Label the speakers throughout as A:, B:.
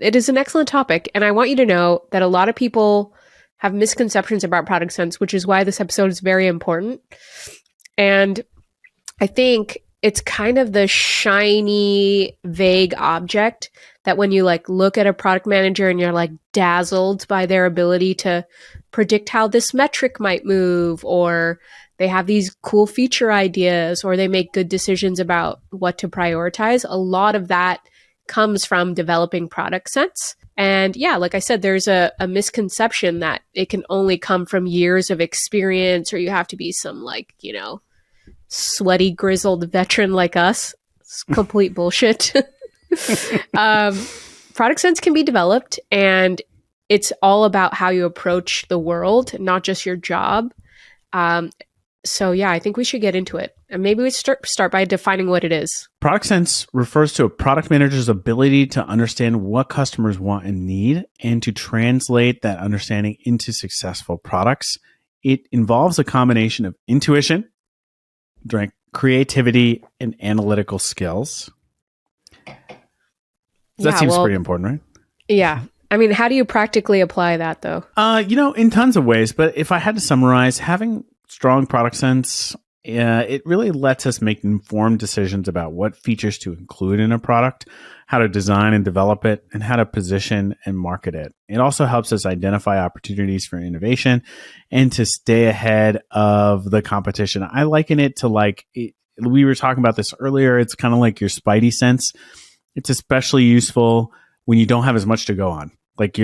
A: it is an excellent topic. And I want you to know that a lot of people have misconceptions about product sense, which is why this episode is very important. And I think it's kind of the shiny, vague object that when you like look at a product manager and you're like dazzled by their ability to predict how this metric might move, or they have these cool feature ideas, or they make good decisions about what to prioritize. A lot of that comes from developing product sense. And yeah, like I said, there's a misconception that it can only come from years of experience, or you have to be some like, sweaty, grizzled veteran like us. It's complete bullshit. Product sense can be developed, and it's all about how you approach the world, not just your job. So yeah, I think we should get into it. And maybe we start by defining what it is.
B: Product sense refers to a product manager's ability to understand what customers want and need, and to translate that understanding into successful products. It involves a combination of intuition, creativity, and analytical skills. That seems pretty important, right?
A: Yeah. I mean, how do you practically apply that, though?
B: In tons of ways. But if I had to summarize, having strong product sense, it really lets us make informed decisions about what features to include in a product, how to design and develop it, and how to position and market it. It also helps us identify opportunities for innovation and to stay ahead of the competition. I liken it to we were talking about this earlier. It's kind of like your spidey sense. It's especially useful when you don't have as much to go on. Like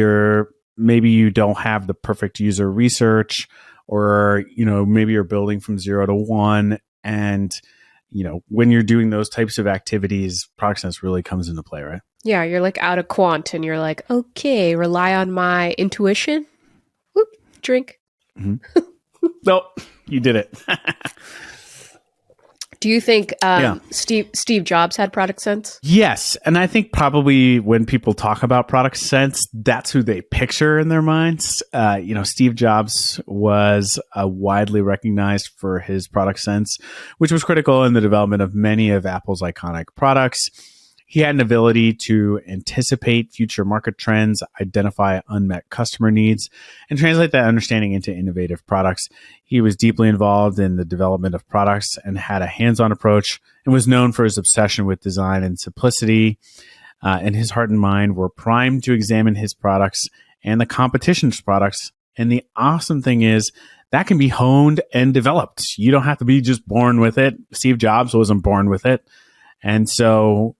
B: maybe you don't have the perfect user research, or, maybe you're building from 0 to 1. And, when you're doing those types of activities, product sense really comes into play, right?
A: Yeah. You're like out of quant and you're like, okay, rely on my intuition. Whoop, drink.
B: Mm-hmm. No, you did it.
A: Do you think Steve Jobs had product sense?
B: Yes. And I think probably when people talk about product sense, that's who they picture in their minds. Steve Jobs was widely recognized for his product sense, which was critical in the development of many of Apple's iconic products. He had an ability to anticipate future market trends, identify unmet customer needs, and translate that understanding into innovative products. He was deeply involved in the development of products and had a hands-on approach, and was known for his obsession with design and simplicity. And his heart and mind were primed to examine his products and the competition's products. And the awesome thing is that can be honed and developed. You don't have to be just born with it. Steve Jobs wasn't born with it. And so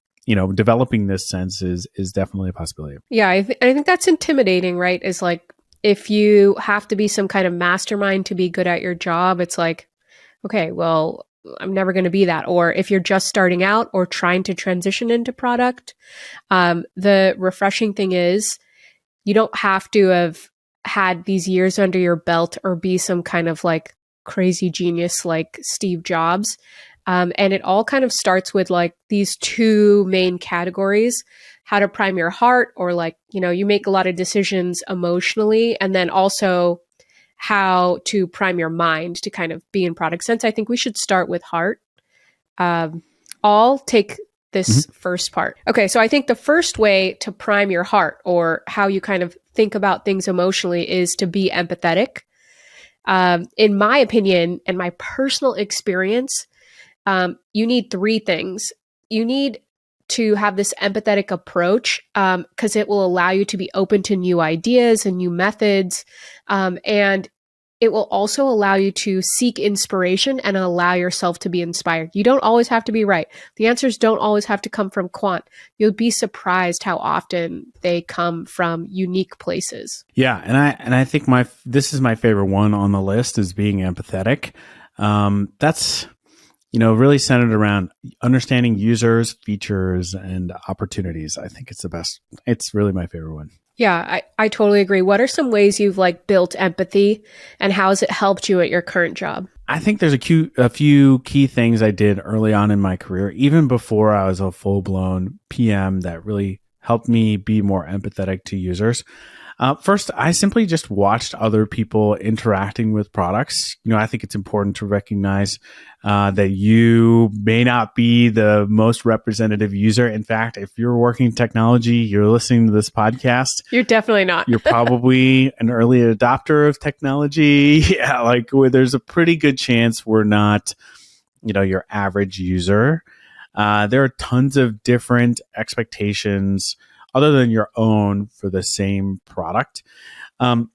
B: developing this sense is definitely a possibility.
A: Yeah, I think that's intimidating, right? Is like, if you have to be some kind of mastermind to be good at your job, it's like, okay, well, I'm never going to be that. Or if you're just starting out or trying to transition into product, the refreshing thing is you don't have to have had these years under your belt or be some kind of like crazy genius like Steve Jobs. And it all kind of starts with like these two main categories: how to prime your heart, or like, you make a lot of decisions emotionally, and then also how to prime your mind to kind of be in product sense. I think we should start with heart. I'll take this first part. Okay, so I think the first way to prime your heart, or how you kind of think about things emotionally, is to be empathetic. In my opinion and my personal experience, you need three things. You need to have this empathetic approach because it will allow you to be open to new ideas and new methods. And it will also allow you to seek inspiration and allow yourself to be inspired. You don't always have to be right. The answers don't always have to come from quant. You'll be surprised how often they come from unique places.
B: Yeah, and I think this is my favorite one on the list, is being empathetic. That's really centered around understanding users, features, and opportunities. I think it's the best. It's really my favorite one.
A: Yeah, I totally agree. What are some ways you've like built empathy, and how has it helped you at your current job?
B: I think there's a few key things I did early on in my career, even before I was a full-blown PM, that really helped me be more empathetic to users. First, I simply just watched other people interacting with products. I think it's important to recognize that you may not be the most representative user. In fact, if you're working technology, you're listening to this podcast,
A: You're definitely not.
B: you're probably an early adopter of technology. Yeah, like there's a pretty good chance we're not, your average user. There are tons of different expectations other than your own for the same product. And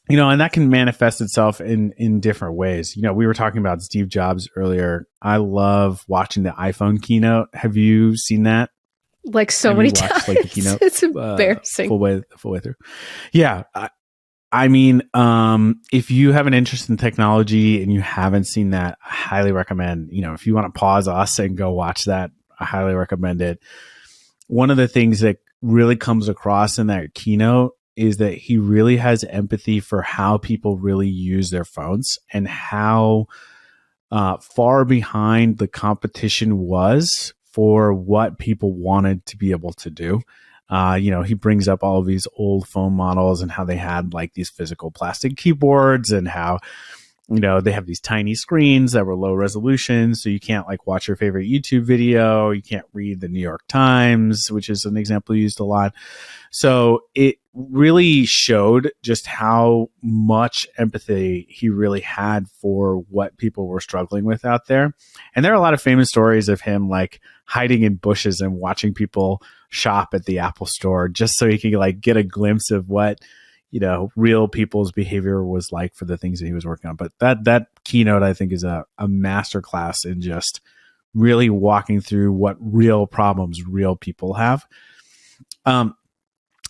B: that can manifest itself in different ways. We were talking about Steve Jobs earlier. I love watching the iPhone keynote. Have you seen that?
A: Like so
B: Have
A: many
B: you watched,
A: times.
B: like, the keynote,
A: It's embarrassing.
B: full way through? Yeah. I mean, if you have an interest in technology and you haven't seen that, I highly recommend, if you want to pause us and go watch that, I highly recommend it. One of the things that really comes across in that keynote is that he really has empathy for how people really use their phones and how far behind the competition was for what people wanted to be able to do. He brings up all of these old phone models and how they had like these physical plastic keyboards and how, they have these tiny screens that were low resolution. So you can't like watch your favorite YouTube video. You can't read the New York Times, which is an example used a lot. So it really showed just how much empathy he really had for what people were struggling with out there. And there are a lot of famous stories of him like hiding in bushes and watching people shop at the Apple Store just so he could like get a glimpse of what real people's behavior was like for the things that he was working on. But that keynote, I think, is a masterclass in just really walking through what real problems real people have. And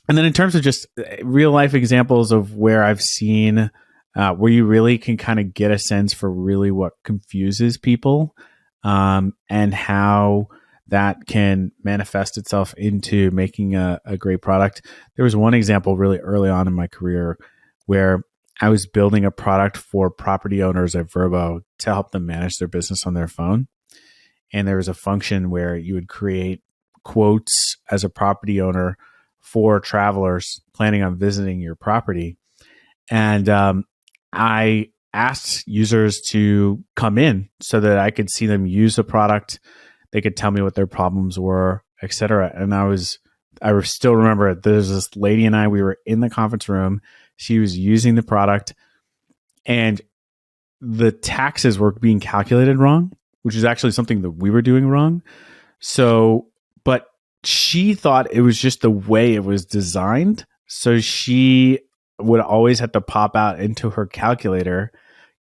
B: then in terms of just real life examples of where I've seen where you really can kind of get a sense for really what confuses people and how that can manifest itself into making a great product. There was one example really early on in my career where I was building a product for property owners at Vrbo to help them manage their business on their phone. And there was a function where you would create quotes as a property owner for travelers planning on visiting your property. And I asked users to come in so that I could see them use the product. They could tell me what their problems were, et cetera. And I still remember it. There's this lady and we were in the conference room. She was using the product and the taxes were being calculated wrong, which is actually something that we were doing wrong. So, but she thought it was just the way it was designed. So she would always have to pop out into her calculator,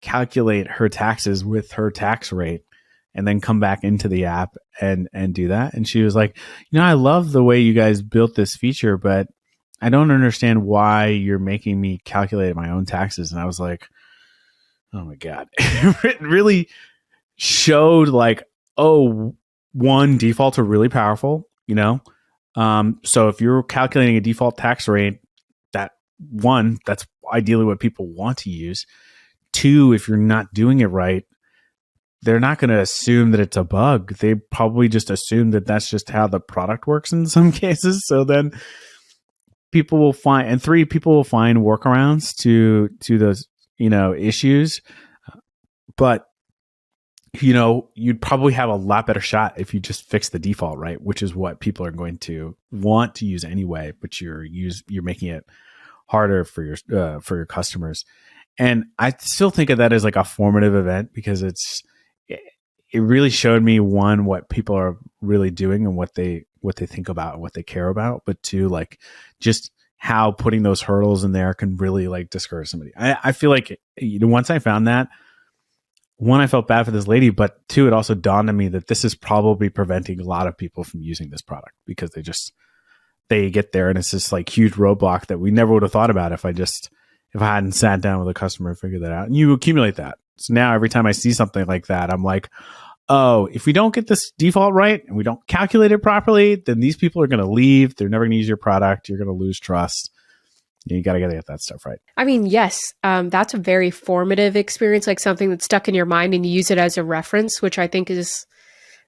B: calculate her taxes with her tax rate, and then come back into the app and do that. And she was like, I love the way you guys built this feature, but I don't understand why you're making me calculate my own taxes. And I was like, oh my God. It really showed like, one, defaults are really powerful, So if you're calculating a default tax rate, that's ideally what people want to use. Two, if you're not doing it right, they're not going to assume that it's a bug. They probably just assume that that's just how the product works in some cases. So then people will find, and three, people will find workarounds to those, issues. But, you'd probably have a lot better shot if you just fix the default, right? Which is what people are going to want to use anyway, but you're making it harder for your customers. And I still think of that as like a formative event because it really showed me, one, what people are really doing and what they think about and what they care about, but two, like just how putting those hurdles in there can really like discourage somebody. I feel like once I found that, one, I felt bad for this lady, but two, it also dawned on me that this is probably preventing a lot of people from using this product because they get there and it's this like huge roadblock that we never would have thought about if I hadn't sat down with a customer and figured that out. And you accumulate that. So now every time I see something like that, I'm like, oh, if we don't get this default right and we don't calculate it properly, then these people are going to leave. They're never going to use your product. You're going to lose trust. You got to get that stuff right.
A: I mean, yes, that's a very formative experience, like something that's stuck in your mind and you use it as a reference, which I think is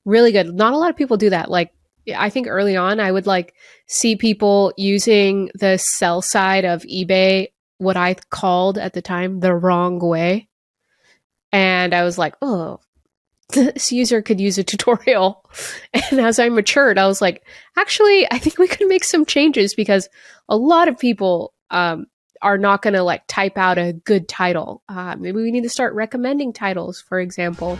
A: really good. Not a lot of people do that. Like I think early on, I would like see people using the sell side of eBay, what I called at the time the wrong way. And I was like, oh, this user could use a tutorial. And as I matured, I was like, actually, I think we could make some changes because a lot of people are not going to like type out a good title. Maybe we need to start recommending titles, for example.